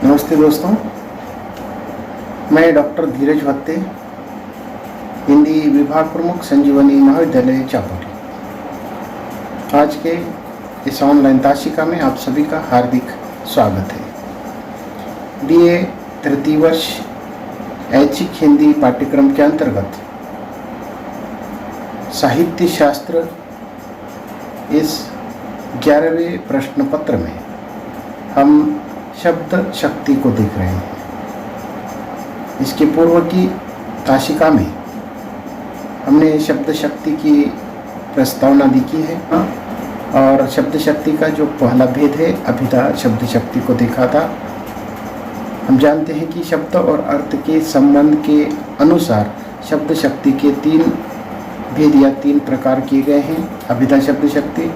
नमस्ते दोस्तों, मैं डॉक्टर धीरज भत्ते, हिंदी विभाग प्रमुख, संजीवनी महाविद्यालय चापोली। आज के इस ऑनलाइन ताशिका में आप सभी का हार्दिक स्वागत है। बीए तृतीय वर्ष ऐच्छिक हिंदी पाठ्यक्रम के अंतर्गत साहित्य शास्त्र इस 11वें प्रश्न पत्र में हम शब्द शक्ति को देख रहे हैं। इसके पूर्व की ताशिका में हमने शब्द शक्ति की प्रस्तावना दी की है और शब्द शक्ति का जो पहला भेद है अभिधा शब्द शक्ति को देखा था। हम जानते हैं कि शब्द और अर्थ के संबंध के अनुसार शब्द शक्ति के 3 भेद या 3 प्रकार किए गए हैं। अभिधा शब्द शक्ति,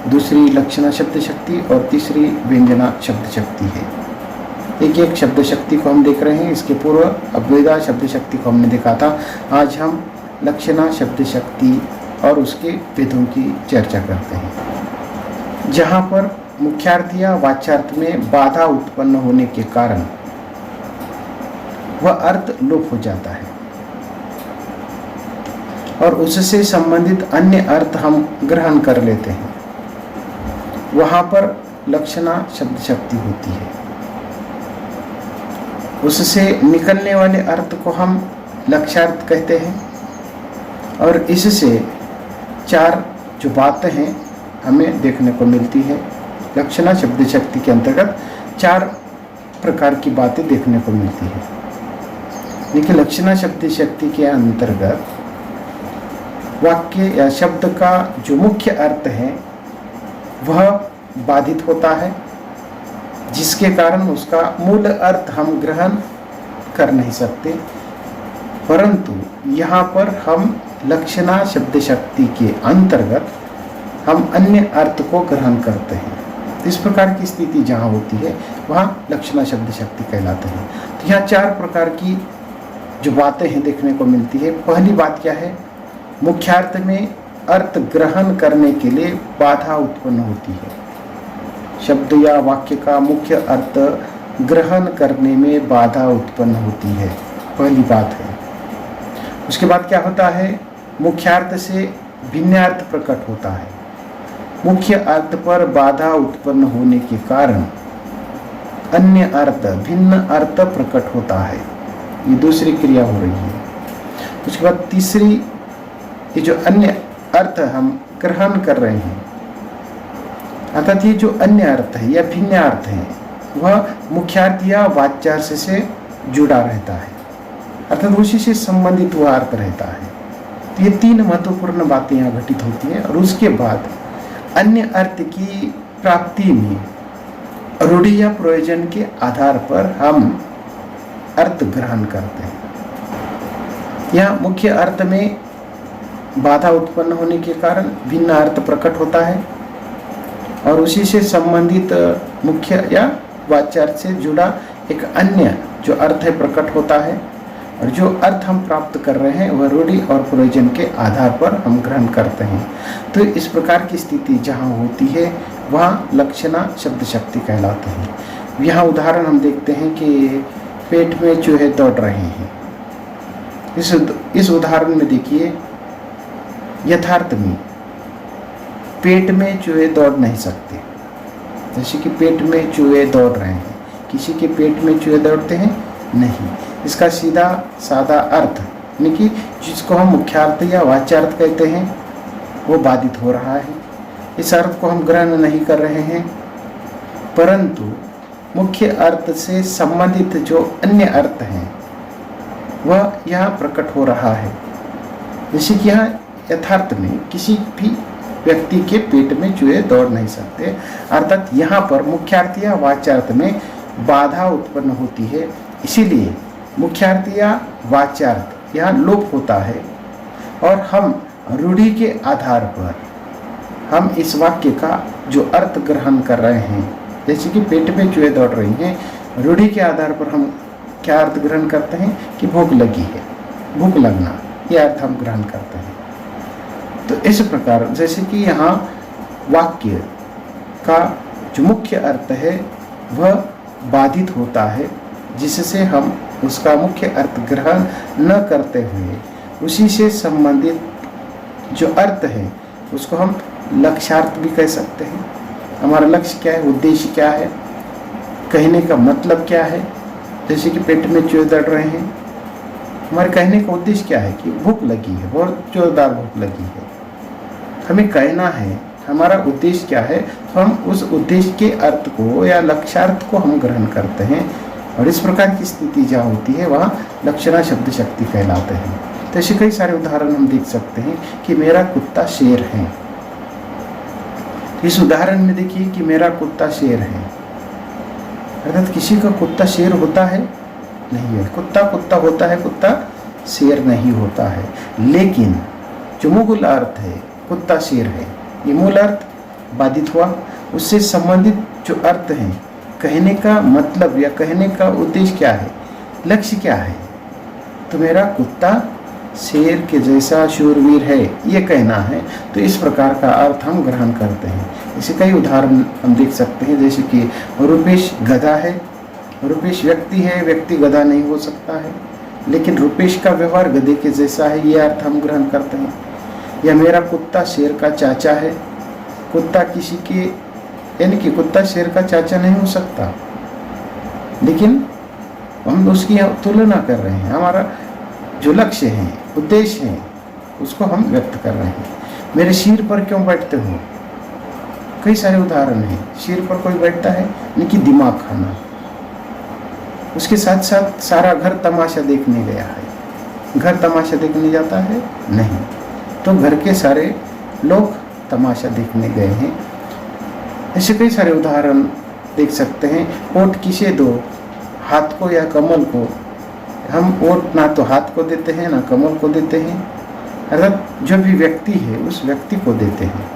दूसरी लक्षणा शब्द शक्ति और तीसरी व्यंजना शब्द शक्ति है। एक एक शब्द शक्ति को हम देख रहे हैं। इसके पूर्व अभिधा शब्द शक्ति को हमने देखा था। आज हम लक्षणा शब्द शक्ति और उसके भेदों की चर्चा करते हैं, जहाँ पर मुख्यार्थ या वाच्यार्थ में बाधा उत्पन्न होने के कारण वह अर्थ लोप हो जाता है और उससे संबंधित अन्य अर्थ हम ग्रहण कर लेते हैं। वहाँ पर लक्षणा शब्द शक्ति होती है। उससे निकलने वाले अर्थ को हम लक्ष्यार्थ कहते हैं और इससे 4 जो बातें हैं हमें देखने को मिलती है। लक्षणा शब्द शक्ति के अंतर्गत 4 प्रकार की बातें देखने को मिलती है। देखिए, लक्षणा शब्द शक्ति के अंतर्गत वाक्य या शब्द का जो मुख्य अर्थ है वह बाधित होता है, जिसके कारण उसका मूल अर्थ हम ग्रहण कर नहीं सकते, परंतु यहाँ पर हम लक्षणा शब्द शक्ति के अंतर्गत हम अन्य अर्थ को ग्रहण करते हैं। इस प्रकार की स्थिति जहाँ होती है वहाँ लक्षणा शब्द शक्ति कहलाते हैं। तो यहाँ 4 प्रकार की जो बातें हैं देखने को मिलती है। पहली बात क्या है? मुख्यार्थ में अर्थ ग्रहण करने के लिए बाधा उत्पन्न होती है। शब्द या वाक्य का मुख्य अर्थ ग्रहण करने में बाधा उत्पन्न होती है, पहली बात है। उसके बाद क्या होता है? मुख्यार्थ से भिन्नार्थ प्रकट होता है। मुख्य अर्थ पर बाधा उत्पन्न होने के कारण अन्य अर्थ, भिन्न अर्थ प्रकट होता है। ये दूसरी क्रिया हो रही है। उसके बाद तीसरी, ये जो अन्य अर्थ हम ग्रहण कर रहे हैं, अर्थात ये जो अन्य अर्थ है या भिन्न अर्थ है वह मुख्यार्थ या वाच्यार्थ से जुड़ा रहता है, अर्थात उसी से संबंधित वह अर्थ रहता है। तो ये 3 महत्वपूर्ण बातें यहाँ घटित होती हैं और उसके बाद अन्य अर्थ की प्राप्ति में रूढ़ि या प्रयोजन के आधार पर हम अर्थ ग्रहण करते हैं। यहाँ मुख्य अर्थ में बाधा उत्पन्न होने के कारण भिन्न अर्थ प्रकट होता है और उसी से संबंधित मुख्य या वाच्यार्थ से जुड़ा एक अन्य जो अर्थ है प्रकट होता है और जो अर्थ हम प्राप्त कर रहे हैं वह रूढ़ि और प्रयोजन के आधार पर हम ग्रहण करते हैं। तो इस प्रकार की स्थिति जहाँ होती है वहाँ लक्षणा शब्द शक्ति कहलाते हैं। यहाँ उदाहरण हम देखते हैं कि पेट में चूहे दौड़ रहे हैं। इस उदाहरण में देखिए, यथार्थ में पेट में चूहे दौड़ नहीं सकते। जैसे कि पेट में चूहे दौड़ रहे हैं, किसी के पेट में चूहे दौड़ते हैं? नहीं। इसका सीधा सादा अर्थ यानी कि जिसको हम मुख्यार्थ या वाच्यार्थ कहते हैं वो बाधित हो रहा है। इस अर्थ को हम ग्रहण नहीं कर रहे हैं, परंतु मुख्य अर्थ से संबंधित जो अन्य अर्थ हैं वह यहाँ प्रकट हो रहा है। जैसे कि यहाँ यथार्थ में किसी भी व्यक्ति के पेट में चूहे दौड़ नहीं सकते, अर्थात यहाँ पर मुख्यार्थ या वाच्यार्थ में बाधा उत्पन्न होती है। इसीलिए मुख्यार्थ या वाच्यार्थ यहाँ लोप होता है और हम रूढ़ि के आधार पर हम इस वाक्य का जो अर्थ ग्रहण कर रहे हैं, जैसे कि पेट में चूहे दौड़ रही हैं, रूढ़ि के आधार पर हम क्या अर्थ ग्रहण करते हैं कि भूख लगी है, भूख लगना, ये अर्थ हम ग्रहण करते हैं। तो इस प्रकार जैसे कि यहाँ वाक्य का जो मुख्य अर्थ है वह बाधित होता है, जिससे हम उसका मुख्य अर्थ ग्रहण न करते हुए उसी से संबंधित जो अर्थ है उसको हम लक्ष्यार्थ भी कह सकते हैं। हमारा लक्ष्य क्या है, उद्देश्य क्या है, कहने का मतलब क्या है। जैसे कि पेट में चूहे दौड़ रहे हैं, हमारे कहने का उद्देश्य क्या है कि भूख लगी है, बहुत जोरदार भूख लगी है, हमें कहना है, हमारा उद्देश्य क्या है, तो हम उस उद्देश्य के अर्थ को या लक्ष्यार्थ को हम ग्रहण करते हैं। और इस प्रकार की स्थिति जहाँ होती है वहाँ लक्षणा शब्द शक्ति कहलाते हैं। तो ऐसे कई सारे उदाहरण हम देख सकते हैं कि मेरा कुत्ता शेर है। इस उदाहरण में देखिए कि मेरा कुत्ता शेर है, अर्थात किसी का कुत्ता शेर होता है नहीं है, कुत्ता कुत्ता होता है, कुत्ता शेर नहीं होता है। लेकिन जो मूल अर्थ है कुत्ता शेर है, ये मूल अर्थ बाधित हुआ। उससे संबंधित जो अर्थ है, कहने का मतलब या कहने का उद्देश्य क्या है, लक्ष्य क्या है, तो मेरा कुत्ता शेर के जैसा शूरवीर है ये कहना है। तो इस प्रकार का अर्थ हम ग्रहण करते हैं। ऐसे कई उदाहरण हम देख सकते हैं, जैसे कि रुपेश गधा है, रुपेश व्यक्ति है, व्यक्ति गधा नहीं हो सकता है, लेकिन रुपेश का व्यवहार गधे के जैसा है, ये अर्थ हम ग्रहण करते हैं। या मेरा कुत्ता शेर का चाचा है, कुत्ता किसी के, यानी कि कुत्ता शेर का चाचा नहीं हो सकता, लेकिन हम उसकी तुलना कर रहे हैं। हमारा जो लक्ष्य है, उद्देश्य है, उसको हम व्यक्त कर रहे हैं। मेरे सिर पर क्यों बैठते हो, कई सारे उदाहरण हैं। सिर पर कोई बैठता है यानी कि दिमाग खाना, उसके साथ साथ सारा घर तमाशा देखने गया है। घर तमाशा देखने जाता है नहीं, तो घर के सारे लोग तमाशा देखने गए हैं। ऐसे कई सारे उदाहरण देख सकते हैं। वोट किसे दो, हाथ को या कमल को। हम वोट ना तो हाथ को देते हैं ना कमल को देते हैं, अर्थात जो भी व्यक्ति है उस व्यक्ति को देते हैं।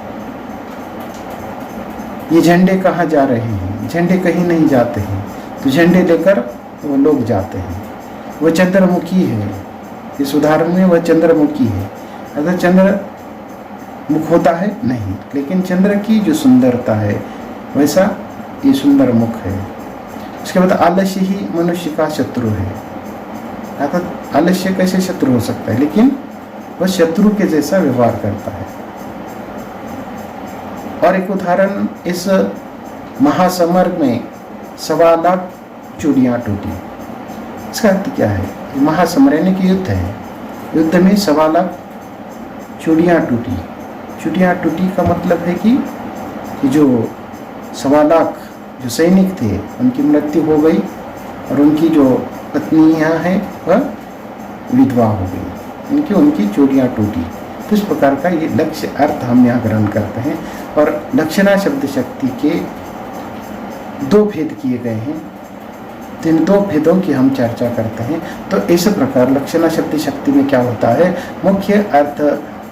ये झंडे कहाँ जा रहे हैं, झंडे कहीं नहीं जाते हैं, तो झंडे लेकर वो लोग जाते हैं। वह चंद्रमुखी है, इस उदाहरण में वह चंद्रमुखी है, अर्थात चंद्र मुख होता है नहीं, लेकिन चंद्र की जो सुंदरता है वैसा ये सुंदर मुख है। उसके बाद आलस्य ही मनुष्य का शत्रु है, अर्थात आलस्य कैसे शत्रु हो सकता है, लेकिन वह शत्रु के जैसा व्यवहार करता है। और एक उदाहरण, इस महासमर में 1.25 लाख चूड़ियाँ टूटी। इसका अर्थ क्या है, महासमर यानी कि युद्ध है, युद्ध में 1.25 लाख चूड़ियाँ टूटी। चूड़ियाँ टूटी का मतलब है कि जो 1.25 लाख जो सैनिक थे उनकी मृत्यु हो गई और उनकी जो पत्नियाँ हैं वह विधवा हो गई, उनकी चूड़ियाँ टूटी। तो इस प्रकार का ये लक्ष्य अर्थ हम यहाँ ग्रहण करते हैं। और लक्षणा शब्द शक्ति के 2 भेद किए गए हैं, तो इन 2 भेदों की हम चर्चा करते हैं। तो इस प्रकार लक्षणा शब्द शक्ति में क्या होता है, मुख्य अर्थ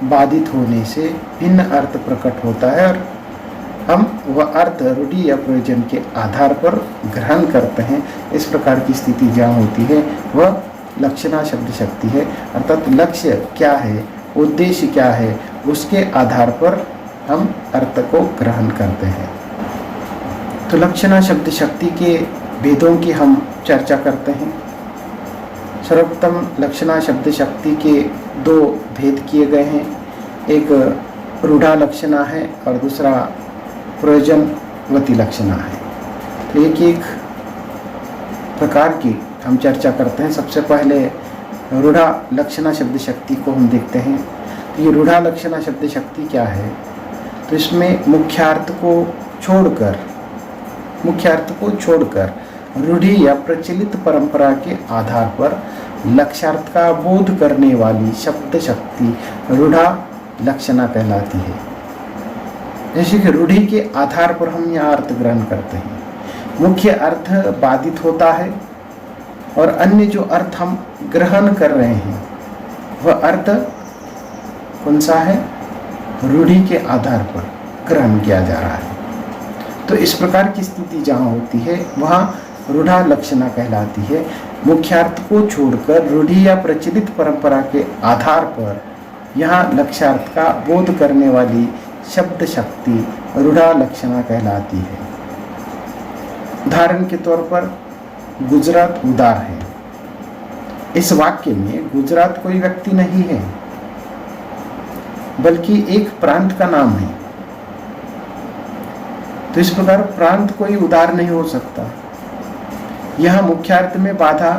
बाधित होने से भिन्न अर्थ प्रकट होता है और हम वह अर्थ रूढ़ि या प्रयोजन के आधार पर ग्रहण करते हैं। इस प्रकार की स्थिति जहाँ होती है वह लक्षणा शब्द शक्ति है, अर्थात लक्ष्य क्या है, उद्देश्य क्या है, उसके आधार पर हम अर्थ को ग्रहण करते हैं। तो लक्षणा शब्द शक्ति के भेदों की हम चर्चा करते हैं। सर्वप्रथम लक्षणा शब्द शक्ति के 2 भेद किए गए हैं, एक रूढ़ा लक्षणा है और दूसरा प्रयोजनवती लक्षणा है। तो एक एक प्रकार की हम चर्चा करते हैं। सबसे पहले रूढ़ा लक्षणा शब्द शक्ति को हम देखते हैं। तो ये रूढ़ा लक्षणा शब्द शक्ति क्या है, तो इसमें मुख्यार्थ को छोड़कर रूढ़ि या प्रचलित परंपरा के आधार पर लक्ष्यार्थ का बोध करने वाली शब्द शक्ति रूढ़ा लक्षणा कहलाती है। जैसे कि रूढ़ि के आधार पर हम यह अर्थ ग्रहण करते हैं, मुख्य अर्थ बाधित होता है और अन्य जो अर्थ हम ग्रहण कर रहे हैं वह अर्थ कौन सा है, रूढ़ि के आधार पर ग्रहण किया जा रहा है। तो इस प्रकार की स्थिति जहाँ होती है वहाँ रूढ़ा लक्षणा कहलाती है। मुख्यार्थ को छोड़कर रूढ़ि या प्रचलित परंपरा के आधार पर यहाँ लक्ष्यार्थ का बोध करने वाली शब्द शक्ति रूढ़ा लक्षणा कहलाती है। उदाहरण के तौर पर गुजरात उदार है। इस वाक्य में गुजरात कोई व्यक्ति नहीं है, बल्कि एक प्रांत का नाम है। तो इस प्रकार प्रांत कोई उदार नहीं हो सकता। यह मुख्यार्थ में बाधा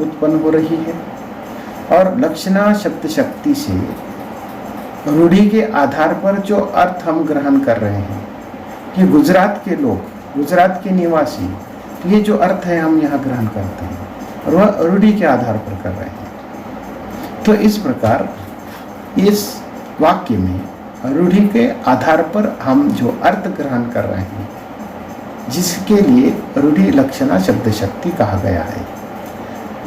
उत्पन्न हो रही है और लक्षणा शब्द शक्ति से रूढ़ि के आधार पर जो अर्थ हम ग्रहण कर रहे हैं कि गुजरात के लोग, गुजरात के निवासी, तो ये जो अर्थ है हम यहाँ ग्रहण करते हैं और वह रूढ़ि के आधार पर कर रहे हैं। तो इस प्रकार इस वाक्य में रूढ़ि के आधार पर हम जो अर्थ ग्रहण कर रहे हैं, जिसके लिए रूढ़ि लक्षणा शब्द शक्ति कहा गया है।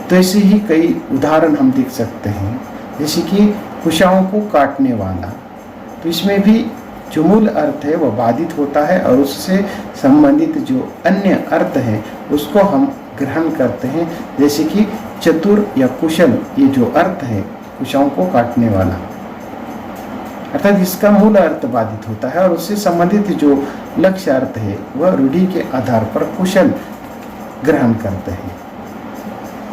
तो ऐसे ही कई उदाहरण हम देख सकते हैं, जैसे कि कुशाओं को काटने वाला। तो इसमें भी जो मूल अर्थ है वह बाधित होता है और उससे संबंधित जो अन्य अर्थ है उसको हम ग्रहण करते हैं, जैसे कि चतुर या कुशल, ये जो अर्थ है कुशाओं को काटने वाला, अर्थात इसका मूल अर्थ बाधित होता है और उससे संबंधित जो लक्ष्य अर्थ है वह रूढ़ि के आधार पर कुशल ग्रहण करते हैं।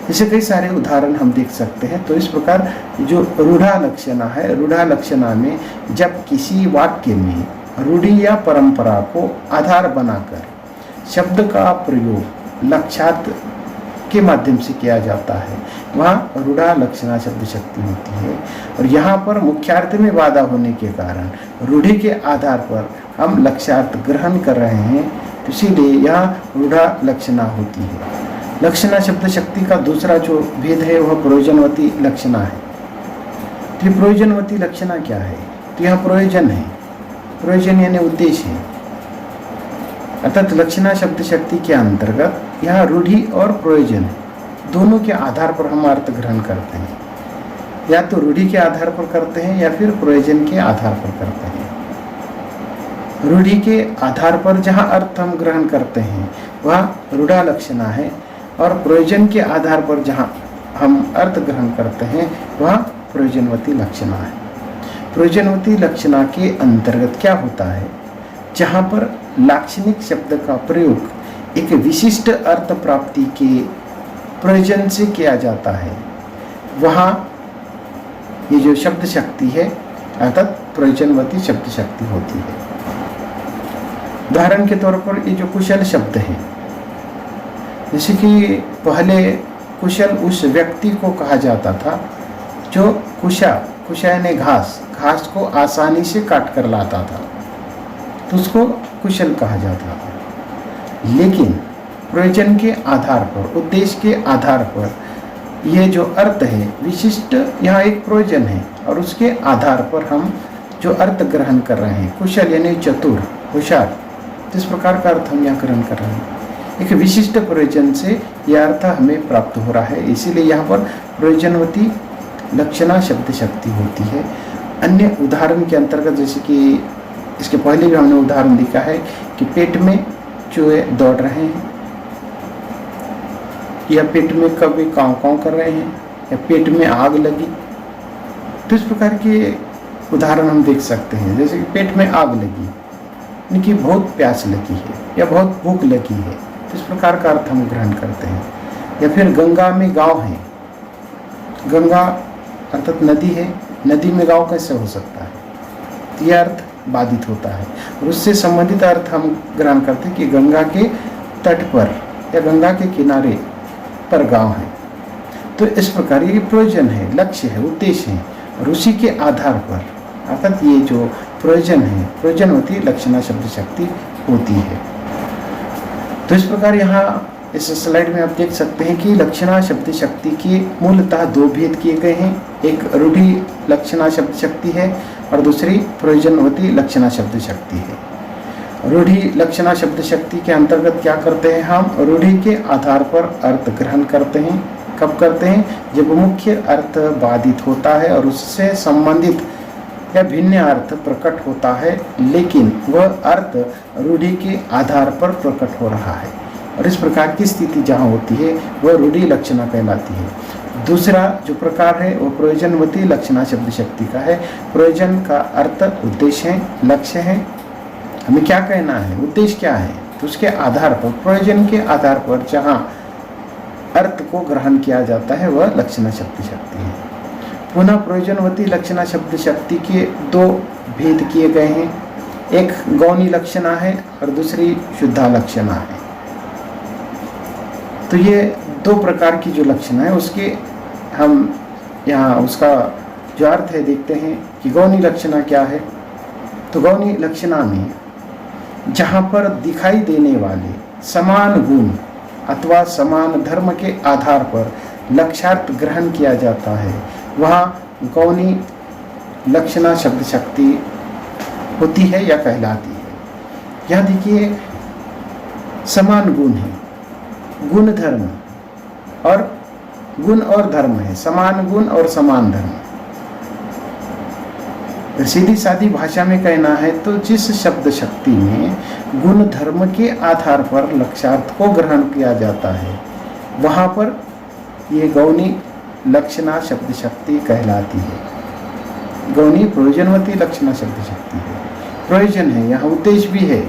ऐसे कई सारे उदाहरण हम देख सकते हैं। तो इस प्रकार जो रूढ़ा लक्षणा है, रूढ़ा लक्षणा में जब किसी वाक्य में रूढ़ि या परंपरा को आधार बनाकर शब्द का प्रयोग लक्षार्थ के माध्यम से किया जाता है, वहाँ रूढ़ा लक्षणा शब्द शक्ति होती है। और यहाँ पर मुख्यार्थ में बाधा होने के कारण रूढ़ि के आधार पर हम लक्षार्थ ग्रहण कर रहे हैं, तो इसीलिए यहाँ रूढ़ा लक्षणा होती है। लक्षणा शब्द शक्ति का दूसरा जो भेद है वह प्रयोजनवती लक्षणा है। तो ये प्रयोजनवती लक्षणा क्या है? तो यहाँ प्रयोजन है, प्रयोजन यानी उद्देश्य है। अर्थात लक्षणा शब्द शक्ति के अंतर्गत यहाँ रूढ़ि और प्रयोजन दोनों के आधार पर हम अर्थ ग्रहण करते हैं, या तो रूढ़ि के आधार पर करते हैं या फिर प्रयोजन के आधार पर करते हैं। रूढ़ि के आधार पर जहाँ अर्थ हम ग्रहण करते हैं वह रूढ़ा लक्षणा है और प्रयोजन के आधार पर जहाँ हम अर्थ ग्रहण करते हैं वह प्रयोजनवती लक्षणा है। प्रयोजनवती लक्षणा के अंतर्गत क्या होता है? जहाँ पर लाक्षणिक शब्द का प्रयोग एक विशिष्ट अर्थ प्राप्ति के प्रयोजन से किया जाता है, वहाँ ये जो शब्द शक्ति है अर्थात प्रयोजनवती शब्द शक्ति होती है। उदाहरण के तौर पर ये जो कुशल शब्द है, जैसे कि पहले कुशल उस व्यक्ति को कहा जाता था जो कुशा यानी घास को आसानी से काट कर लाता था, तो उसको कुशल कहा जाता था। लेकिन प्रयोजन के आधार पर, उद्देश्य के आधार पर यह जो अर्थ है विशिष्ट, यहाँ एक प्रयोजन है और उसके आधार पर हम जो अर्थ ग्रहण कर रहे हैं, कुशल यानी चतुर, होशियार, इस प्रकार का अर्थ हम यहाँ ग्रहण कर रहे हैं। एक विशिष्ट प्रयोजन से यह अर्थ हमें प्राप्त हो रहा है, इसीलिए यहाँ पर प्रयोजनवती लक्षणा शब्द शक्ति होती है। अन्य उदाहरण के अंतर्गत, जैसे कि इसके पहले भी हमने उदाहरण देखा है कि पेट में चूहे दौड़ रहे हैं, या पेट में कभी काँव काँव कर रहे हैं, या पेट में आग लगी। तो इस प्रकार के उदाहरण हम देख सकते हैं। जैसे कि पेट में आग लगी, यानी कि बहुत प्यास लगी है या बहुत भूख लगी है, तो इस प्रकार का अर्थ हम ग्रहण करते हैं। या फिर गंगा में गाँव है, गंगा अर्थात नदी है, नदी में गाँव कैसे हो सकता है? तो यह अर्थ बाधित होता है और उससे संबंधित अर्थ हम ग्रहण करते हैं कि गंगा के तट पर या गंगा के किनारे पर गांव है। तो इस प्रकार ये प्रयोजन है, लक्ष्य है, उद्देश्य है और उसी के आधार पर अर्थात ये जो प्रयोजन है, प्रयोजनवती लक्षणा शब्द शक्ति होती है। तो इस प्रकार यहाँ इस स्लाइड में आप देख सकते हैं कि लक्षणा शब्द शक्ति के मूलतः दो भेद किए गए हैं। एक रूढ़ि लक्षणा शब्द शक्ति है और दूसरी प्रयोजनवती लक्षणा शब्द शक्ति है। रूढ़ि लक्षणा शब्द शक्ति के अंतर्गत क्या करते हैं? हम रूढ़ि के आधार पर अर्थ ग्रहण करते हैं। कब करते हैं? जब मुख्य अर्थ बाधित होता है और उससे संबंधित या भिन्न अर्थ प्रकट होता है, लेकिन वह अर्थ रूढ़ि के आधार पर प्रकट हो रहा है, और इस प्रकार की स्थिति जहाँ होती है वह रूढ़ि लक्षणा कहलाती है। दूसरा जो प्रकार है वह प्रयोजनवती लक्षणा शब्द शक्ति का है। प्रयोजन का अर्थ उद्देश्य है, लक्ष्य है, हमें क्या कहना है, उद्देश्य क्या है, तो उसके आधार पर, प्रयोजन के आधार पर जहाँ अर्थ को ग्रहण किया जाता है वह लक्षणा शब्द शक्ति है। पुनः प्रयोजनवती लक्षणा शब्द शक्ति के दो भेद किए गए हैं, एक गौणी लक्षणा है और दूसरी शुद्धा लक्षणा है। तो ये दो प्रकार की जो लक्षणा है उसके हम यहाँ उसका जो अर्थ है देखते हैं कि गौणी लक्षणा क्या है। तो गौणी लक्षणा में जहाँ पर दिखाई देने वाले समान गुण अथवा समान धर्म के आधार पर लक्ष्यार्थ ग्रहण किया जाता है वहाँ गौणी लक्षणा शब्द शक्ति होती है या कहलाती है। यहाँ देखिए समान गुण है, गुण धर्म और गुण और धर्म है, समान गुण और समान धर्म। सीधी सादी भाषा में कहना है तो जिस शब्द शक्ति में गुण धर्म के आधार पर लक्ष्यार्थ को ग्रहण किया जाता है वहाँ पर ये गौणी लक्षणा शब्द शक्ति कहलाती है। गौणी प्रयोजनवती लक्षणा शब्द शक्ति है। प्रयोजन है, यहाँ उद्देश्य भी है,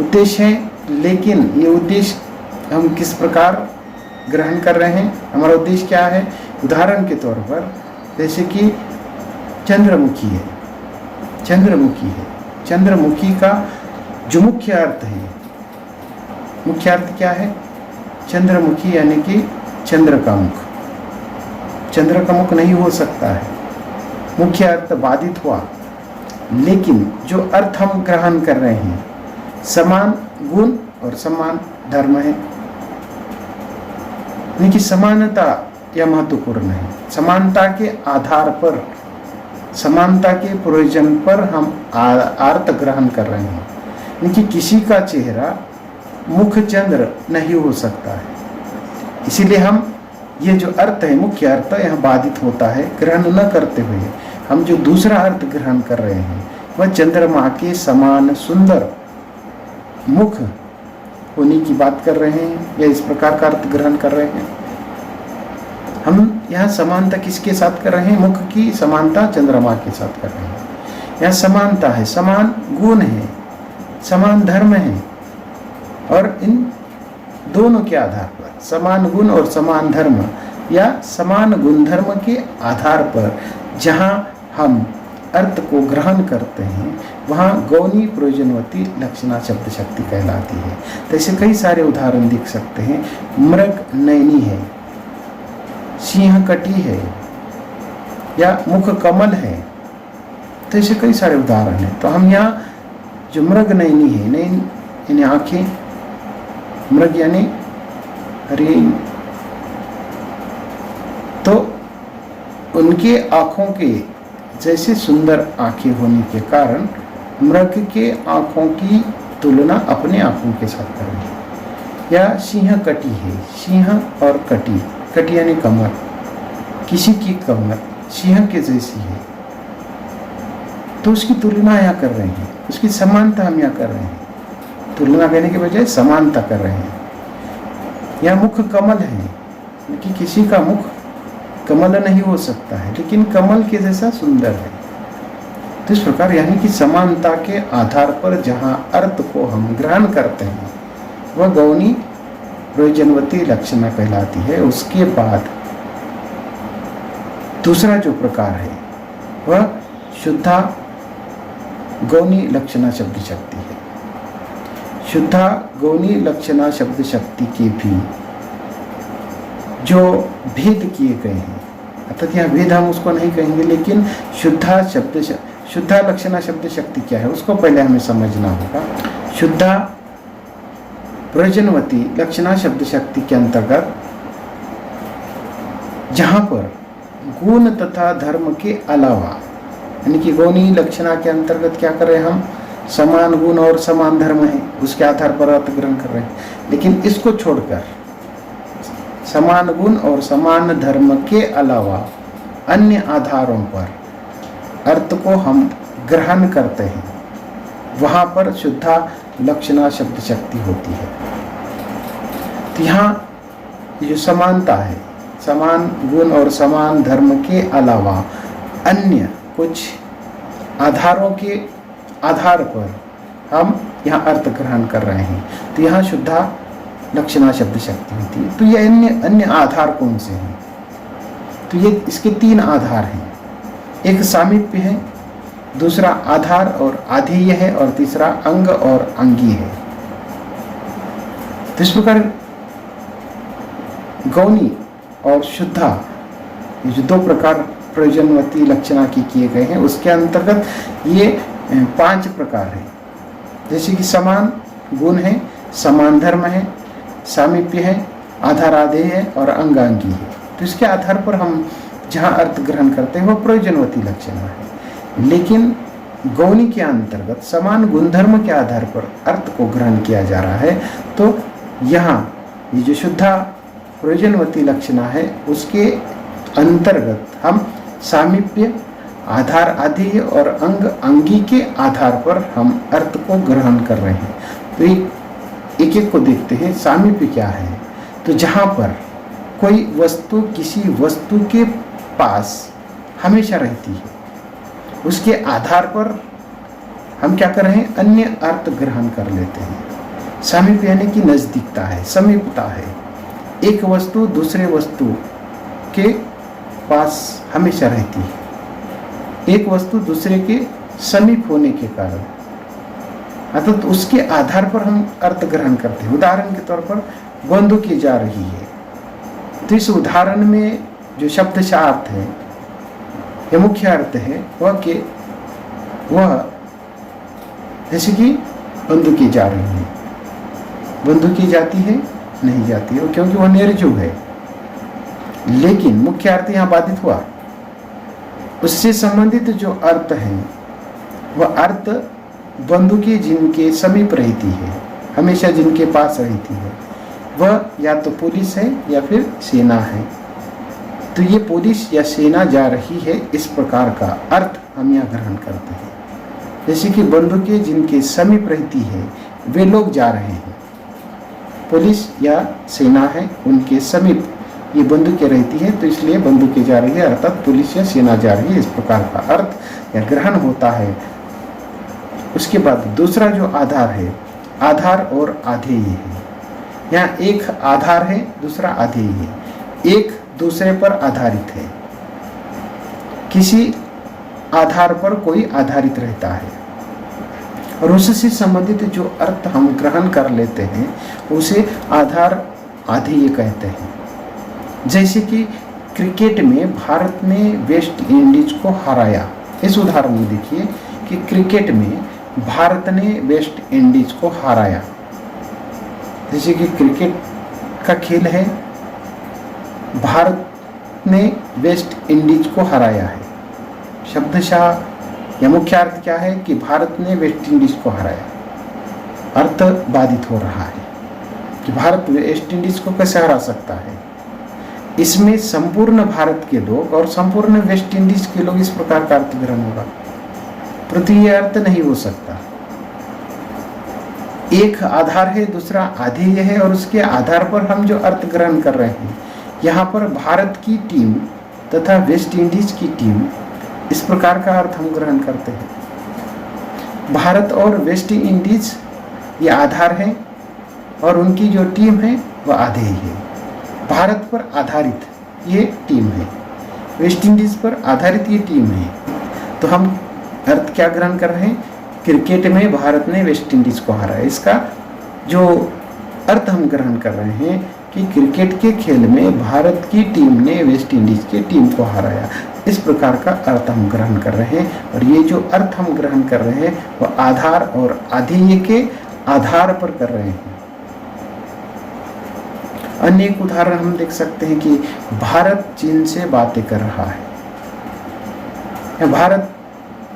उद्देश्य है, लेकिन ये उद्देश्य हम किस प्रकार ग्रहण कर रहे हैं, हमारा उद्देश्य क्या है। उदाहरण के तौर पर जैसे कि चंद्रमुखी है, चंद्रमुखी है, चंद्रमुखी का जो मुख्य अर्थ है, मुख्य अर्थ क्या है, चंद्रमुखी यानी कि चंद्र का मुख, चंद्र का मुख नहीं हो सकता है, मुख्य अर्थ बाधित हुआ। लेकिन जो अर्थ हम ग्रहण कर रहे हैं समान गुण और समान धर्म है, यानी कि समानता यह महत्वपूर्ण है। समानता के आधार पर, समानता के प्रयोजन पर हम अर्थ ग्रहण कर रहे हैं, यानी कि किसी का चेहरा मुख चंद्र नहीं हो सकता है, इसीलिए हम ये जो अर्थ है, मुख्य अर्थ यहाँ बाधित होता है। ग्रहण न करते हुए हम जो दूसरा अर्थ ग्रहण कर रहे हैं वह चंद्रमा के समान सुंदर मुख होने की बात कर रहे हैं या इस प्रकार का अर्थ ग्रहण कर रहे हैं। हम यहाँ समानता किसके साथ कर रहे हैं, मुख की समानता चंद्रमा के साथ कर रहे हैं। यहाँ समानता है, समान गुण है, समान धर्म है, और इन दोनों के आधार पर समान गुण और समान धर्म या समान गुण धर्म के आधार पर जहाँ हम अर्थ को ग्रहण करते हैं वहाँ गौणी प्रयोजनवती लक्षणा शब्द शक्ति कहलाती है। तो ऐसे कई सारे उदाहरण देख सकते हैं। मृग नयनी है, सिंह कटी है या मुख कमल है, तो ऐसे कई सारे उदाहरण हैं। तो हम यहाँ जो मृग नयनी है, नयन यानी आँखें, मृग यानी हरिण, तो उनके आँखों के जैसे सुंदर आँखें होने के कारण मृग के आँखों की तुलना अपने आँखों के साथ करेंगे। या सिंह कटी है, सिंह और कटी, कटी यानी कमर, किसी की कमर सिंह के जैसी है तो उसकी तुलना यहाँ कर रहे हैं, उसकी समानता हम यहाँ कर रहे हैं। तुलना करने के बजाय समानता कर रहे हैं। यह मुख कमल है कि किसी का मुख कमल नहीं हो सकता है लेकिन कमल के जैसा सुंदर है। तो इस प्रकार यानी कि समानता के आधार पर जहाँ अर्थ को हम ग्रहण करते हैं वह गौणी प्रयोजनवती लक्षणा कहलाती है। उसके बाद दूसरा जो प्रकार है वह शुद्धा गौणी लक्षणा शब्द शक्ति है। शुद्धा गौणी लक्षणा शब्द शक्ति के भी जो भेद किए गए हैं, अर्थात यहाँ भेद हम उसको नहीं कहेंगे, लेकिन शुद्धा लक्षणा शब्द शक्ति क्या है उसको पहले हमें समझना होगा। शुद्धा प्रयोजनवती लक्षणा शब्द शक्ति के अंतर्गत जहाँ पर गुण तथा धर्म के अलावा, यानी कि गौणी लक्षणा के अंतर्गत क्या कर रहे हैं हम, समान गुण और समान धर्म है उसके आधार पर अर्थ ग्रहण कर रहे हैं, लेकिन इसको छोड़कर समान गुण और समान धर्म के अलावा अन्य आधारों पर अर्थ को हम ग्रहण करते हैं, वहाँ पर शुद्धा लक्षणा शब्द शक्ति होती है। तो यहाँ जो समानता है, समान गुण और समान धर्म के अलावा अन्य कुछ आधारों के आधार पर हम यहाँ अर्थ ग्रहण कर रहे हैं, तो यहाँ शुद्धा लक्षणा शब्द शक्ति होती है। तो ये अन्य आधार कौन से हैं? तो ये इसके 3 आधार हैं। एक सामीप्य है, दूसरा आधार और आधेय है, और तीसरा अंग और अंगी है। तो इस प्रकार गौणी और शुद्धा, ये जो 2 प्रकार प्रयोजनवती लक्षणा की किए गए हैं, उसके अंतर्गत ये 5 प्रकार है। जैसे कि समान गुण है, समान धर्म है, सामीप्य है, आधार आधेय है और अंगांगी है। तो इसके आधार पर हम जहाँ अर्थ ग्रहण करते हैं वो प्रयोजनवती लक्षणा है। लेकिन गौणी के अंतर्गत समान गुणधर्म के आधार पर अर्थ को ग्रहण किया जा रहा है। तो यहाँ ये जो शुद्धा प्रयोजनवती लक्षणा है उसके अंतर्गत हम सामीप्य, आधार आधेय और अंग अंगी के आधार पर हम अर्थ को ग्रहण कर रहे हैं। तो एक एक को देखते हैं। सामीप्य क्या है? तो जहाँ पर कोई वस्तु किसी वस्तु के पास हमेशा रहती है, उसके आधार पर हम क्या कर रहे हैं? अन्य अर्थ ग्रहण कर लेते हैं। सामीप्य यानी कि नजदीकता है, समीपता है। एक वस्तु दूसरे वस्तु के पास हमेशा रहती है, एक वस्तु दूसरे के समीप होने के कारण, अर्थात तो उसके आधार पर हम अर्थ ग्रहण करते हैं। उदाहरण के तौर पर बंदूकें जा रही है, तो इस उदाहरण में जो शब्दशः अर्थ है या मुख्य अर्थ है वह जैसे कि बंदूकें जा रही हैं, बंदूकें जाती है नहीं जाती है, क्योंकि वह निर्जीव है। लेकिन मुख्य अर्थ यहाँ बाधित हुआ। उससे संबंधित जो अर्थ है वह अर्थ बंदूकें जिनके समीप रहती है, हमेशा जिनके पास रहती है, वह या तो पुलिस है या फिर सेना है। तो ये पुलिस या सेना जा रही है, इस प्रकार का अर्थ हम यहाँ ग्रहण करते हैं। जैसे कि बंदूकें जिनके समीप रहती है वे लोग जा रहे हैं, पुलिस या सेना है उनके समीप ये बंदूकें रहती है, तो इसलिए बंदूकें जा रही है, अर्थात पुलिस या सेना जा रही है, इस प्रकार का अर्थ या ग्रहण होता है। उसके बाद दूसरा जो आधार है, आधार और आधेय है। यहाँ एक आधार है, दूसरा आधेय है, एक दूसरे पर आधारित है, किसी आधार पर कोई आधारित रहता है और उससे संबंधित जो अर्थ हम ग्रहण कर लेते हैं उसे आधार आधेय कहते हैं। जैसे कि क्रिकेट में भारत ने वेस्ट इंडीज को हराया। इस उदाहरण में देखिए कि क्रिकेट में भारत ने वेस्ट इंडीज को हराया। जैसे कि क्रिकेट का खेल है, भारत ने वेस्ट इंडीज को हराया है। शब्दशः या मुख्य अर्थ क्या है कि भारत ने वेस्ट इंडीज को हराया। अर्थ बाधित हो रहा है कि भारत वेस्ट इंडीज को कैसे हरा सकता है। इसमें संपूर्ण भारत के लोग और संपूर्ण वेस्ट इंडीज के लोग, इस प्रकार का अर्थ ग्रहण होगा, प्रति यह अर्थ नहीं हो सकता। एक आधार है, दूसरा आधेय है और उसके आधार पर हम जो अर्थ ग्रहण कर रहे हैं, यहाँ पर भारत की टीम तथा वेस्ट इंडीज की टीम, इस प्रकार का अर्थ हम ग्रहण करते हैं। भारत और वेस्ट इंडीज ये आधार है और उनकी जो टीम है वह आधेय है। भारत पर आधारित ये टीम है, वेस्ट इंडीज पर आधारित ये टीम है। तो हम अर्थ क्या ग्रहण कर रहे हैं? क्रिकेट में भारत ने वेस्ट इंडीज को हराया। इसका जो अर्थ हम ग्रहण कर रहे हैं कि क्रिकेट के खेल में भारत की टीम ने वेस्ट इंडीज की टीम को हराया। इस प्रकार का अर्थ हम ग्रहण कर रहे हैं और ये जो अर्थ हम ग्रहण कर रहे हैं वह आधार और आधेय के आधार पर कर रहे हैं। अन्य एक उदाहरण हम देख सकते हैं कि भारत चीन से बातें कर रहा है। भारत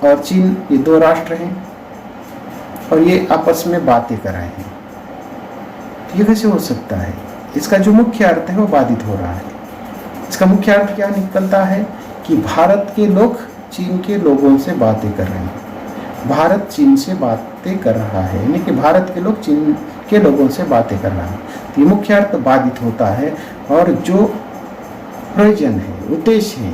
और चीन ये 2 राष्ट्र हैं और ये आपस में बातें कर रहे हैं। ये कैसे हो सकता है? इसका जो मुख्य अर्थ है वो बाधित हो रहा है। इसका मुख्य अर्थ क्या निकलता है कि भारत के लोग चीन के लोगों से बातें कर रहे हैं। भारत चीन से बातें कर रहा है, यानी कि भारत के लोग चीन के लोगों से बातें कर रहा है। तो ये मुख्य अर्थ बाधित होता है और जो प्रयोजन है, उद्देश्य है,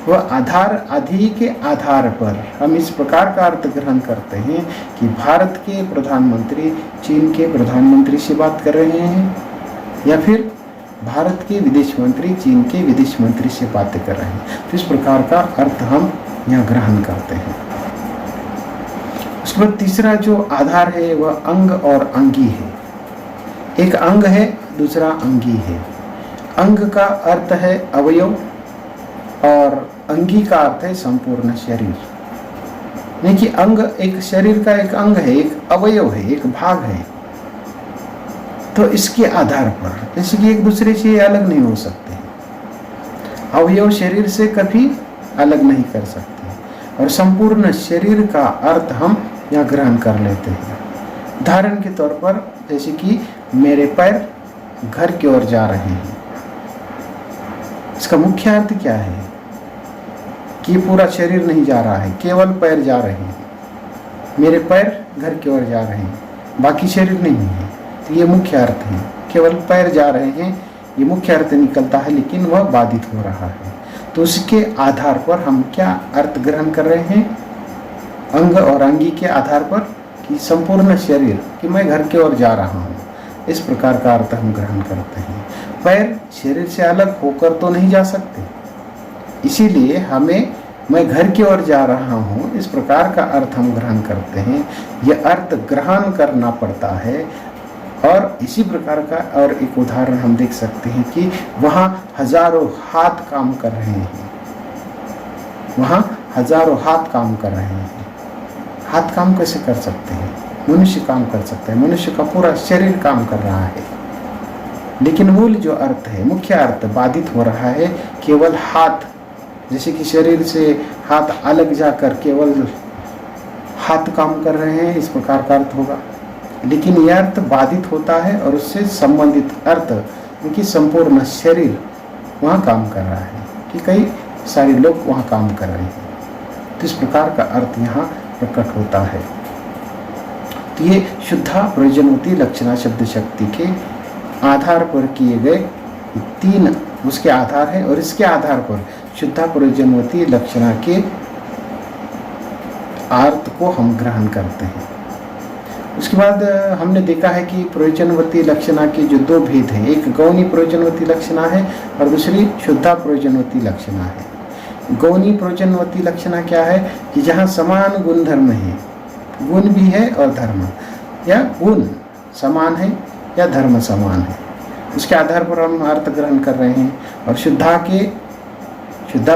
वह आधार आदि के आधार पर हम इस प्रकार का अर्थ ग्रहण करते हैं कि भारत के प्रधानमंत्री चीन के प्रधानमंत्री से बात कर रहे हैं, या फिर भारत के विदेश मंत्री चीन के विदेश मंत्री से बातें कर रहे हैं। तो इस प्रकार का अर्थ हम यहाँ ग्रहण करते हैं। उसके बाद तीसरा जो आधार है वह अंग और अंगी है। एक अंग है, दूसरा अंगी है। अंग का अर्थ है अवयव और अंगी का अर्थ है संपूर्ण शरीर। नहीं कि अंग एक शरीर का एक अंग है, एक अवयव है, एक भाग है। तो इसके आधार पर जैसे कि एक दूसरे से अलग नहीं हो सकते, अवयव शरीर से कभी अलग नहीं कर सकते, और संपूर्ण शरीर का अर्थ हम यहाँ ग्रहण कर लेते हैं। उदाहरण के तौर पर जैसे कि मेरे पैर घर की ओर जा रहे हैं, इसका मुख्य अर्थ क्या है कि पूरा शरीर नहीं जा रहा है, केवल पैर जा रहे हैं। मेरे पैर घर की ओर जा रहे हैं, बाकी शरीर नहीं है। तो ये मुख्य अर्थ है, केवल पैर जा रहे हैं, ये मुख्य अर्थ निकलता है, लेकिन वह बाधित हो रहा है। तो उसके आधार पर हम क्या अर्थ ग्रहण कर रहे हैं, अंग और अंगी के आधार पर, कि संपूर्ण शरीर, कि मैं घर की ओर जा रहा हूँ, इस प्रकार का अर्थ हम ग्रहण करते हैं। पैर शरीर से अलग होकर तो नहीं जा सकते, इसीलिए हमें मैं घर की ओर जा रहा हूँ, इस प्रकार का अर्थ हम ग्रहण करते हैं। यह अर्थ ग्रहण करना पड़ता है। और इसी प्रकार का और एक उदाहरण हम देख सकते हैं कि वहाँ हजारों हाथ काम कर रहे हैं, वहाँ हजारों हाथ काम कर रहे हैं। हाथ काम कैसे कर सकते हैं? मनुष्य काम कर सकते हैं, मनुष्य का पूरा शरीर काम कर रहा है, लेकिन मूल जो अर्थ है, मुख्य अर्थ बाधित हो रहा है। केवल हाथ, जैसे कि शरीर से हाथ अलग जाकर केवल हाथ काम कर रहे हैं, इस प्रकार का अर्थ होगा। लेकिन यह अर्थ बाधित होता है और उससे संबंधित अर्थ, क्योंकि संपूर्ण शरीर वहाँ काम कर रहा है, कि कई सारे लोग वहाँ काम कर रहे हैं। तो इस प्रकार का अर्थ यहाँ प्रकट होता है। तो ये शुद्धा प्रयोजनवती लक्षणा शब्द शक्ति के आधार पर किए गए तीन उसके आधार है, और इसके आधार पर शुद्धा प्रयोजनवती लक्षणा के अर्थ को हम ग्रहण करते हैं। उसके बाद हमने देखा है कि प्रयोजनवती लक्षणा के जो दो भेद हैं, एक गौणी प्रयोजनवती लक्षणा है और दूसरी शुद्धा प्रयोजनवती लक्षणा है। गौणी प्रयोजनवती लक्षणा क्या है कि जहाँ समान गुण धर्म है, गुण भी है और धर्म, या गुण समान है या धर्म समान है, उसके आधार पर हम अर्थ ग्रहण कर रहे हैं। और शुद्धा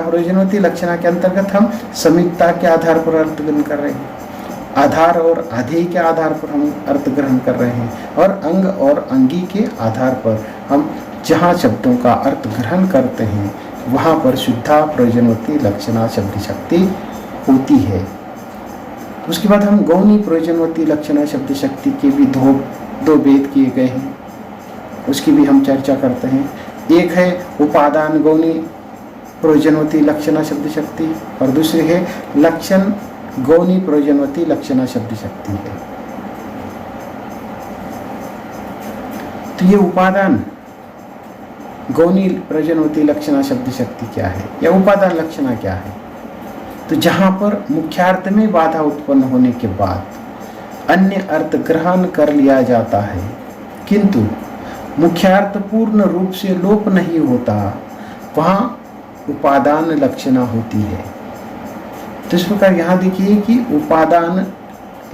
प्रयोजनवती लक्षणा के अंतर्गत हम समीपता के आधार पर अर्थ ग्रहण कर रहे हैं, आधार और आधेय के आधार पर हम अर्थ ग्रहण कर रहे हैं, और अंग और अंगी के आधार पर हम जहाँ शब्दों का अर्थ ग्रहण करते हैं वहाँ पर शुद्धा प्रयोजनवती लक्षणा शब्द शक्ति होती है। उसके बाद हम गौणी प्रयोजनवती लक्षणा शब्द शक्ति के भी दो भेद किए गए हैं, उसकी भी हम चर्चा करते हैं। एक है उपादान गौणी प्रयोजनवती लक्षणा शब्द शक्ति, और दूसरी है लक्षण गौणी प्रयोजनवती लक्षणा शब्द शक्ति है। तो ये उपादान गौणी प्रयोजनवती लक्षणा शब्द शक्ति क्या है, या उपादान लक्षणा क्या है? तो जहाँ पर मुख्यार्थ में बाधा उत्पन्न होने के बाद अन्य अर्थ ग्रहण कर लिया जाता है, किंतु मुख्यार्थ पूर्ण रूप से लोप नहीं होता, वहाँ उपादान लक्षणा होती है। तो इस प्रकार यहाँ देखिए कि उपादान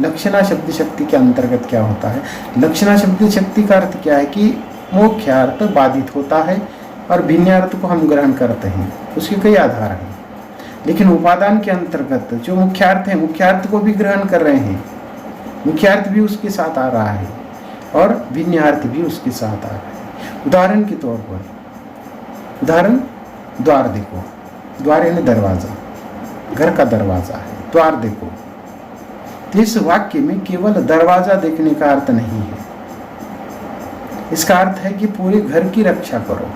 लक्षणा शब्द शक्ति के अंतर्गत क्या होता है। लक्षणा शब्द शक्ति का अर्थ क्या है कि मुख्यार्थ बाधित होता है और भिन्नार्थ को हम ग्रहण करते हैं, उसके कई आधार हैं। लेकिन उपादान के अंतर्गत जो मुख्यार्थ है, मुख्यार्थ को भी ग्रहण कर रहे हैं, मुख्यार्थ भी उसके साथ आ रहा है और भिन्नार्थ भी उसके साथ आ रहा है। उदाहरण के तौर पर, उदाहरण द्वार देखो, द्वार यानी दरवाजा, घर का दरवाजा है, द्वार देखो। तो इस वाक्य में केवल दरवाजा देखने का अर्थ नहीं है, इसका अर्थ है कि पूरे घर की रक्षा करो।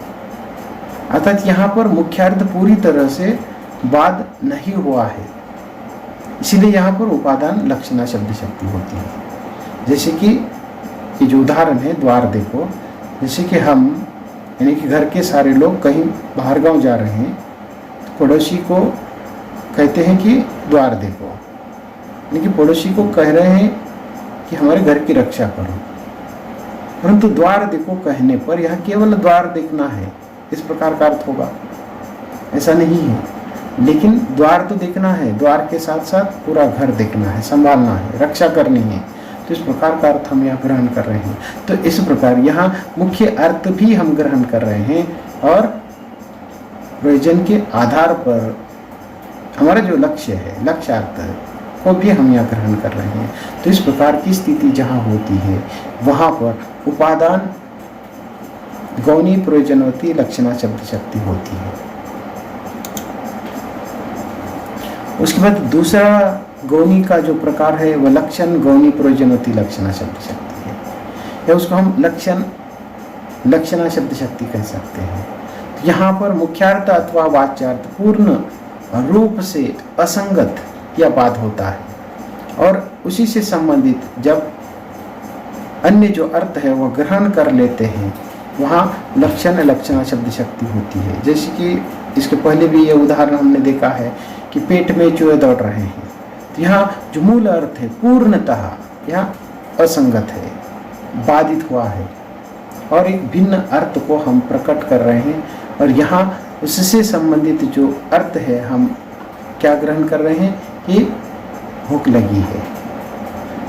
अर्थात यहाँ पर मुख्यार्थ पूरी तरह से बाध नहीं हुआ है, इसीलिए यहाँ पर उपादान लक्षणा शब्द शक्ति होती है। जैसे कि ये जो उदाहरण है द्वार देखो, जैसे कि हम यानी कि घर के सारे लोग कहीं बाहर गांव जा रहे हैं, पड़ोसी को कहते हैं कि द्वार देखो, यानी कि पड़ोसी को कह रहे हैं कि हमारे घर की रक्षा करो, परंतु द्वार देखो कहने पर यहाँ केवल द्वार देखना है इस प्रकार का अर्थ होगा, ऐसा नहीं है। लेकिन द्वार तो देखना है, द्वार के साथ साथ पूरा घर देखना है, संभालना है, रक्षा करनी है। तो इस प्रकार का अर्थ हम यहाँ ग्रहण कर रहे हैं। तो इस प्रकार यहाँ मुख्य अर्थ भी हम ग्रहण कर रहे हैं और प्रयोजन के आधार पर हमारा जो लक्ष्य है, लक्ष्यार्थ को भी हम यहाँ ग्रहण कर रहे हैं। तो इस प्रकार की स्थिति जहाँ होती है वहाँ पर उपादान गौणी प्रयोजनवती लक्षणा शब्द शक्ति होती है। उसके बाद दूसरा गौणी का जो प्रकार है वह लक्षण गौणी प्रयोजनवती लक्षणा शब्द शक्ति है, या उसको हम लक्षणा शब्द शक्ति कह सकते हैं। तो यहाँ पर मुख्यार्थ अथवा वाच्यार्थ पूर्ण रूप से असंगत या बाध होता है, और उसी से संबंधित जब अन्य जो अर्थ है वह ग्रहण कर लेते हैं वहाँ लक्षण लक्षणा शब्द शक्ति होती है। जैसे कि इसके पहले भी ये उदाहरण हमने देखा है कि पेट में चूहे दौड़ रहे हैं, तो यहाँ जो मूल अर्थ है पूर्णतः यहाँ असंगत है, बाधित हुआ है, और एक भिन्न अर्थ को हम प्रकट कर रहे हैं, और यहाँ उससे संबंधित जो अर्थ है हम क्या ग्रहण कर रहे हैं कि भूख लगी है।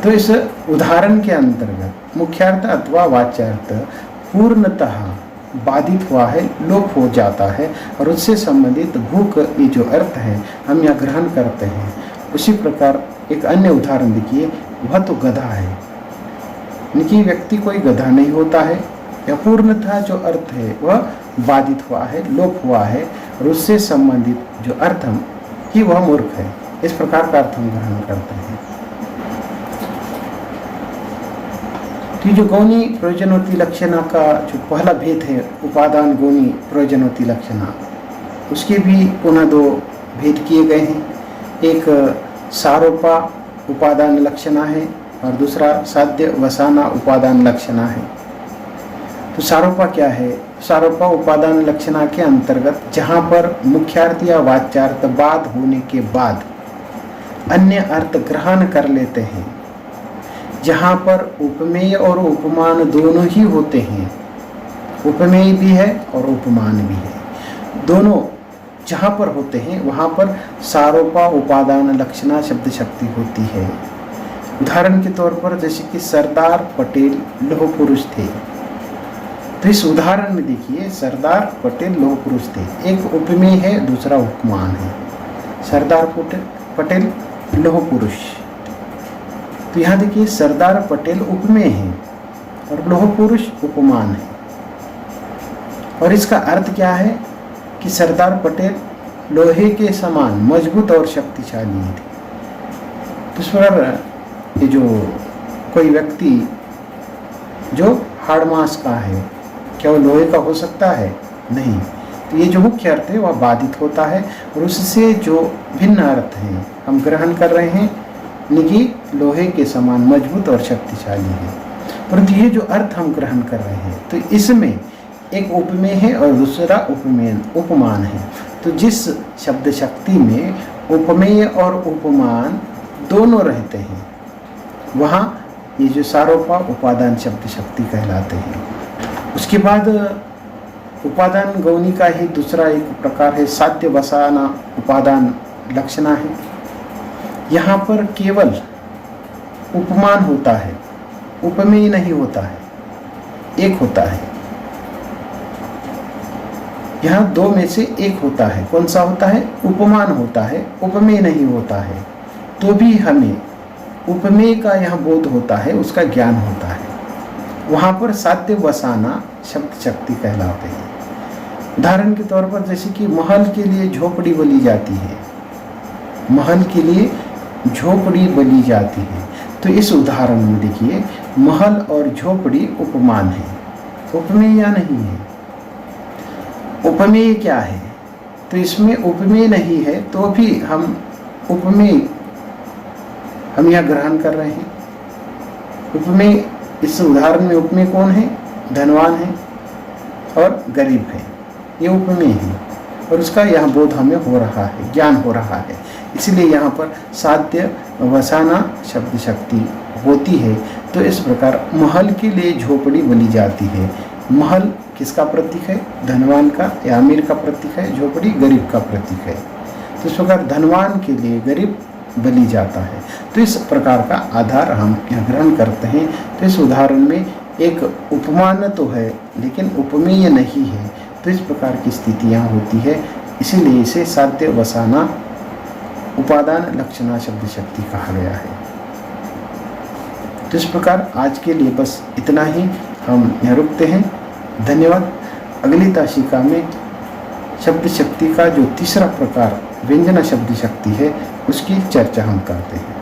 तो इस उदाहरण के अंतर्गत मुख्यार्थ अथवा वाच्यार्थ पूर्णतः बाधित हुआ है, लोप हो जाता है, और उससे संबंधित भूख ये जो अर्थ है हम यहाँ ग्रहण करते हैं। उसी प्रकार एक अन्य उदाहरण देखिए, वह तो गधा है, यानी कि व्यक्ति कोई गधा नहीं होता है, या पूर्णतः जो अर्थ है वह बाधित हुआ है, लोप हुआ है, और उससे संबंधित जो अर्थ हम कि वह मूर्ख है, इस प्रकार का अर्थ हम ग्रहण करते हैं। तो जो गौणी प्रयोजनवती लक्षणा का जो पहला भेद है उपादान गौणी प्रयोजनवती लक्षणा, उसके भी पुनः दो भेद किए गए हैं। एक सारोपा उपादान लक्षणा है और दूसरा साध्य वसाना उपादान लक्षणा है। तो सारोपा क्या है? सारोपा उपादान लक्षणा के अंतर्गत जहाँ पर मुख्यार्थ या वाच्यार्थ बाध होने के बाद अन्य अर्थ ग्रहण कर लेते हैं, जहाँ पर उपमेय और उपमान दोनों ही होते हैं, उपमेय भी है और उपमान भी है, दोनों जहाँ पर होते हैं वहाँ पर सारोपा उपादान लक्षणा शब्द शक्ति होती है। उदाहरण के तौर पर जैसे कि सरदार पटेल लौह पुरुष थे, तो इस उदाहरण में देखिए सरदार पटेल लौह पुरुष थे, एक उपमेय है दूसरा उपमान है। सरदार पटेल लौह पुरुष, तो यहाँ देखिए सरदार पटेल उपमेय है और लौह पुरुष उपमान है, और इसका अर्थ क्या है कि सरदार पटेल लोहे के समान मजबूत और शक्तिशाली थे। तो इस पर ये जो कोई व्यक्ति जो हाड़ मांस का है, क्या वो लोहे का हो सकता है? नहीं। तो ये जो मुख्य अर्थ है वह बाधित होता है, और उससे जो भिन्न अर्थ हैं हम ग्रहण कर रहे हैं, निकी लोहे के समान मजबूत और शक्तिशाली है। परंतु ये जो अर्थ हम ग्रहण कर रहे हैं तो इसमें एक उपमेय है और दूसरा उपमान है। तो जिस शब्द शक्ति में उपमेय और उपमान दोनों रहते हैं वहाँ ये जो सारोपा उपादान शब्द शक्ति कहलाते हैं। उसके बाद उपादान गौणी का ही दूसरा एक प्रकार है साध्य वसाना उपादान लक्षणा है। यहाँ पर केवल उपमान होता है, उपमेय नहीं होता है, एक होता है। यहाँ दो में से एक होता है। कौन सा होता है? उपमान होता है, उपमेय नहीं होता है। तो भी हमें उपमेय का यहाँ बोध होता है, उसका ज्ञान होता है। वहाँ पर साध्य वसाना शब्द शक्ति कहलाते हैं। उदाहरण के तौर पर जैसे कि महल के लिए झोपड़ी बनी जाती है, महल के लिए झोपड़ी बनी जाती है। तो इस उदाहरण में देखिए महल और झोपड़ी उपमान है, उपमेय या नहीं है। उपमेय क्या है? तो इसमें उपमेय नहीं है तो भी हम उपमेय हम यहाँ ग्रहण कर रहे हैं। उपमेय इस उदाहरण में उपमेय कौन है? धनवान है और गरीब है, ये उपमेय है। और उसका यहाँ बोध हमें हो रहा है, ज्ञान हो रहा है। इसलिए यहाँ पर साध्य वसाना शब्द शक्ति होती है। तो इस प्रकार महल के लिए झोपड़ी बोली जाती है। महल किसका प्रतीक है? धनवान का या अमीर का प्रतीक है। झोपड़ी गरीब का प्रतीक है। तो इस प्रकार धनवान के लिए गरीब बलि जाता है। तो इस प्रकार का आधार हम यहाँ ग्रहण करते हैं। तो इस उदाहरण में एक उपमान तो है लेकिन उपमेय नहीं है। तो इस प्रकार की स्थिति यहाँ होती है, इसीलिए इसे साध्य वसाना उपादान लक्षणा शब्द शक्ति कहा गया है। तो इस प्रकार आज के लिए बस इतना ही हम यहाँ रुकते हैं। धन्यवाद। अगली ताशिका में शब्द शक्ति का जो तीसरा प्रकार व्यंजना शब्द शक्ति है उसकी चर्चा हम करते हैं।